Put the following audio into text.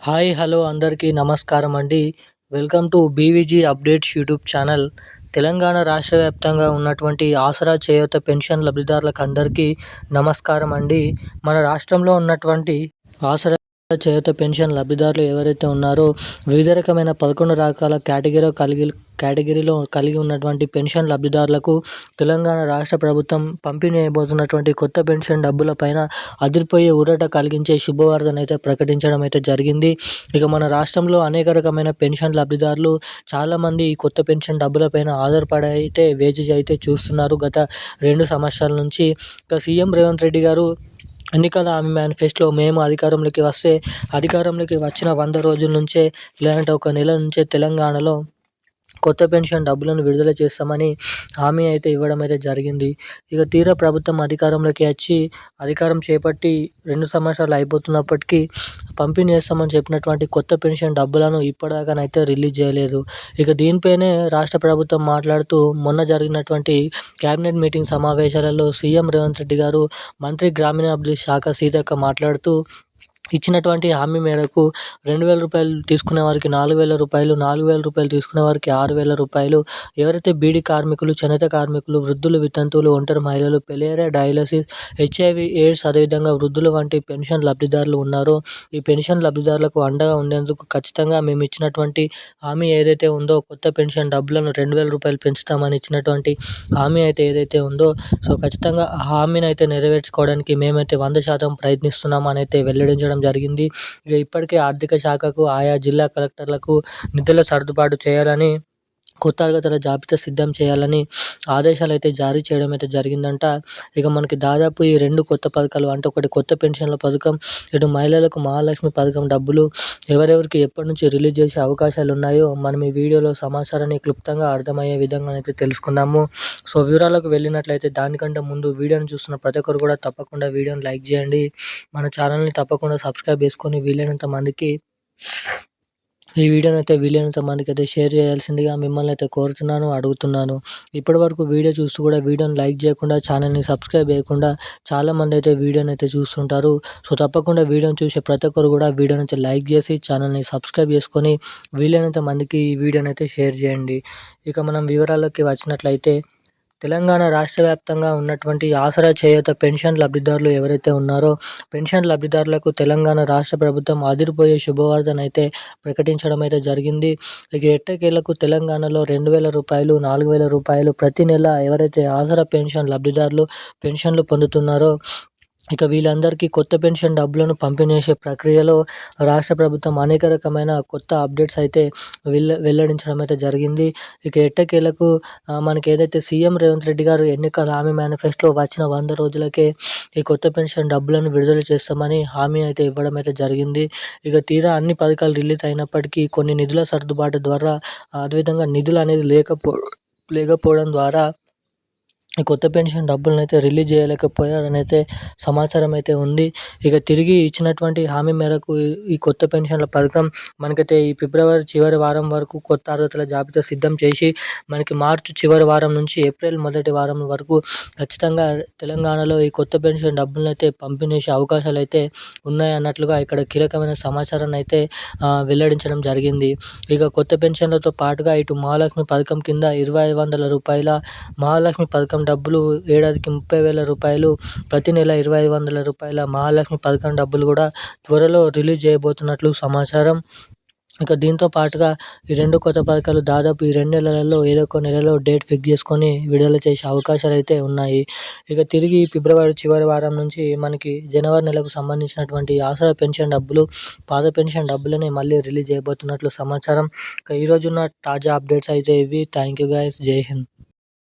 Hi hello అందరికీ నమస్కారం అండి. Welcome to BVG updates YouTube channel. Telangana రాష్ట్ర వ్యాప్తంగా ఉన్నటువంటి ఆసరా చేయూత పెన్షన్ లబ్ధిదారులకు అందరికీ నమస్కారం అండి. మన రాష్ట్రంలో ఉన్నటువంటి ఆసరా చేయూత పెన్షన్ లబ్ధిదారులు ఎవరైతే ఉన్నారో వివిధ రకమైన 11 రకాల కేటగిరీలో కలిగి ఉన్నటువంటి పెన్షన్ లబ్ధిదారులకు తెలంగాణ రాష్ట్ర ప్రభుత్వం పంపిణీ అయిపోతున్నటువంటి కొత్త పెన్షన్ డబ్బులపైన అదిరిపోయే ఊరట కలిగించే శుభవార్తనైతే ప్రకటించడం అయితే జరిగింది. ఇక మన రాష్ట్రంలో అనేక రకమైన పెన్షన్ లబ్ధిదారులు చాలామంది ఈ కొత్త పెన్షన్ డబ్బులపైన ఆధారపడి అయితే వేచి అయితే చూస్తున్నారు గత 2 సంవత్సరాల నుంచి. ఇక సీఎం రేవంత్ రెడ్డి గారు ఎన్నికల హామీ మేనిఫెస్టోలో మేము అధికారంలోకి వచ్చిన 100 రోజుల నుంచే, లేదంటే 1 నెల నుంచే తెలంగాణలో కొత్త పెన్షన్ డబ్బులను విడుదల చేస్తామని హామీ అయితే ఇవ్వడం అయితే జరిగింది. ఇక తీరా ప్రభుత్వం అధికారంలోకి వచ్చి అధికారం చేపట్టి 2 సంవత్సరాలు అయిపోతున్నప్పటికీ పంపిణీ చేస్తామని చెప్పినటువంటి కొత్త పెన్షన్ డబ్బులను ఇప్పటిదాకానైతే రిలీజ్ చేయలేదు. ఇక దీనిపైనే రాష్ట్ర ప్రభుత్వం మాట్లాడుతూ మొన్న జరిగినటువంటి కేబినెట్ మీటింగ్ సమావేశాలలో సీఎం రేవంత్ రెడ్డి గారు, మంత్రి గ్రామీణాభివృద్ధి శాఖ సీతక్క మాట్లాడుతూ ఇచ్చినటువంటి హామీ మేరకు 2,000 రూపాయలు తీసుకునే వారికి 4,000 రూపాయలు, 4,000 రూపాయలు తీసుకునే వారికి 6,000 రూపాయలు, ఎవరైతే బీడీ కార్మికులు, చేనేత కార్మికులు, వృద్ధులు, వితంతువులు, ఒంటరి మహిళలు, పెలేరియా, డయాలసిస్, హెచ్ఐవి, ఎయిడ్స్, అదేవిధంగా వృద్ధులు వంటి పెన్షన్ లబ్ధిదారులు ఉన్నారో ఈ పెన్షన్ లబ్ధిదారులకు అండగా ఉండేందుకు ఖచ్చితంగా మేము ఇచ్చినటువంటి హామీ ఏదైతే ఉందో కొత్త పెన్షన్ డబ్బులను 2,000 రూపాయలు పెంచుతామని ఇచ్చినటువంటి హామీ అయితే ఏదైతే ఉందో ఖచ్చితంగా ఆ హామీని అయితే నెరవేర్చుకోవడానికి మేమైతే 100% ప్రయత్నిస్తున్నామని అయితే వెల్లడించడం జరిగింది. ఇక ఇప్పటికే ఆర్థిక శాఖకు, ఆయా జిల్లా కలెక్టర్లకు నిధుల సర్దుబాటు చేయాలని, కొత్త తరగతుల జాబితా సిద్ధం చేయాలని ఆదేశాలు అయితే జారీ చేయడం అయితే జరిగిందంట. ఇక మనకి దాదాపు ఈ 2 కొత్త పథకాలు, అంటే ఒకటి కొత్త పెన్షన్ల పథకం, ఇటు మహిళలకు మహాలక్ష్మి పథకం డబ్బులు ఎవరెవరికి ఎప్పటి నుంచి రిలీజ్ చేసే అవకాశాలు ఉన్నాయో మనం ఈ వీడియోలో సమాచారాన్ని క్లుప్తంగా అర్థమయ్యే విధంగా అయితే తెలుసుకుందాము. వివరాలకు వెళ్ళినట్లయితే దానికంటే ముందు వీడియోని చూస్తున్న ప్రతి ఒక్కరు కూడా తప్పకుండా వీడియోని లైక్ చేయండి. మన ఛానల్ని తప్పకుండా సబ్స్క్రైబ్ చేసుకొని వీలైనంత మందికి ఈ వీడియోని అయితే షేర్ చేయాల్సిందిగా మిమ్మల్ని అయితే కోరుతున్నాను, అడుగుతున్నాను. ఇప్పటివరకు వీడియో చూస్తూ కూడా వీడియోని లైక్ చేయకుండా, ఛానల్ని సబ్స్క్రైబ్ చేయకుండా చాలామంది అయితే వీడియోని అయితే చూస్తుంటారు. తప్పకుండా వీడియోని చూసే ప్రతి ఒక్కరు కూడా వీడియోని అయితే లైక్ చేసి ఛానల్ని సబ్స్క్రైబ్ చేసుకొని వీలైనంత మందికి ఈ వీడియోని అయితే షేర్ చేయండి. ఇక మనం వివరాల్లోకి వచ్చినట్లయితే తెలంగాణ రాష్ట్ర వ్యాప్తంగా ఉన్నటువంటి ఆసరా చేయూత పెన్షన్ లబ్ధిదారులు ఎవరైతే ఉన్నారో పెన్షన్ లబ్ధిదారులకు తెలంగాణ రాష్ట్ర ప్రభుత్వం అదిరిపోయే శుభవార్తనైతే ప్రకటించడం అయితే జరిగింది. ఇక ఎట్టకేలకు తెలంగాణలో 2,000 రూపాయలు, 4,000 రూపాయలు ప్రతి నెల ఎవరైతే ఆసరా పెన్షన్ లబ్ధిదారులు పెన్షన్లు పొందుతున్నారో ఇక వీళ్ళందరికీ కొత్త పెన్షన్ డబ్బులను పంపిణీ చేసే ప్రక్రియలో రాష్ట్ర ప్రభుత్వం అనేక రకమైన కొత్త అప్డేట్స్ అయితే వెల్లడించడం అయితే జరిగింది. ఇక ఎట్టకేలకు మనకి ఏదైతే సీఎం రేవంత్ రెడ్డి గారు ఎన్నికల హామీ మేనిఫెస్టోలో వచ్చిన 100 రోజులకే ఈ కొత్త పెన్షన్ డబ్బులను విడుదల చేస్తామని హామీ అయితే ఇవ్వడం అయితే జరిగింది. ఇక తీరా అన్ని పథకాలు రిలీజ్ అయినప్పటికీ కొన్ని నిధుల సర్దుబాటు ద్వారా, అదేవిధంగా నిధులు అనేది లేకపోవడం ద్వారా ఈ కొత్త పెన్షన్ డబ్బులను అయితే రిలీజ్ చేయలేకపోయారని అయితే సమాచారం అయితే ఉంది. ఇక తిరిగి ఇచ్చినటువంటి హామీ మేరకు ఈ కొత్త పెన్షన్ల పథకం మనకైతే ఈ ఫిబ్రవరి చివరి వారం వరకు కొత్త అర్హతల జాబితా సిద్ధం చేసి మనకి మార్చి చివరి వారం నుంచి ఏప్రిల్ మొదటి వారం వరకు ఖచ్చితంగా తెలంగాణలో ఈ కొత్త పెన్షన్ డబ్బులను అయితే పంపిణీ చేసే అవకాశాలు అయితే ఉన్నాయి అన్నట్లుగా ఇక్కడ కీలకమైన సమాచారాన్ని అయితే వెల్లడించడం జరిగింది. ఇక కొత్త పెన్షన్లతో పాటుగా ఇటు మహాలక్ష్మి పథకం కింద 2,500 రూపాయల మహాలక్ష్మి పథకం డబ్బులు, ఏడాదికి 30,000 రూపాయలు, ప్రతి నెల 2,500 రూపాయల మహాలక్ష్మి పథకం డబ్బులు కూడా త్వరలో రిలీజ్ చేయబోతున్నట్లు సమాచారం. ఇక దీంతో పాటుగా ఈ 2 కొత్త పథకాలు దాదాపు ఈ 2 నెలలలో ఏదో ఒక నెలలో డేట్ ఫిక్స్ చేసుకొని విడుదల చేసే అవకాశాలు అయితే ఉన్నాయి. ఇక తిరిగి ఫిబ్రవరి చివరి వారం నుంచి మనకి జనవరి నెలకు సంబంధించినటువంటి ఆసరా పెన్షన్ డబ్బులు, పాత పెన్షన్ డబ్బులని మళ్ళీ రిలీజ్ చేయబోతున్నట్లు సమాచారం. ఇక ఈరోజున్న తాజా అప్డేట్స్ అయితే ఇవి. Thank you guys. జై హింద్.